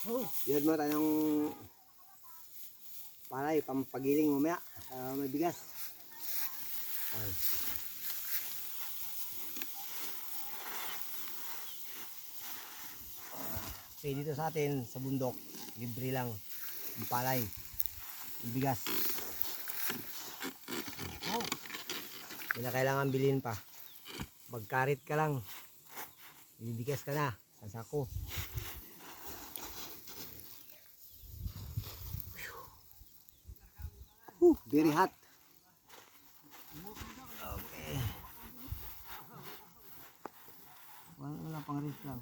Yun mo tayong palay, pampagiling mamaya. May bigas. Ay. Okay, dito sa atin, sa bundok, libre lang yung palay, yung bigas. Hindi na kailangan bilhin pa. Magkarit ka lang, bibigas ka na sa sako. Very hot. Okay. Wala pang rin lang.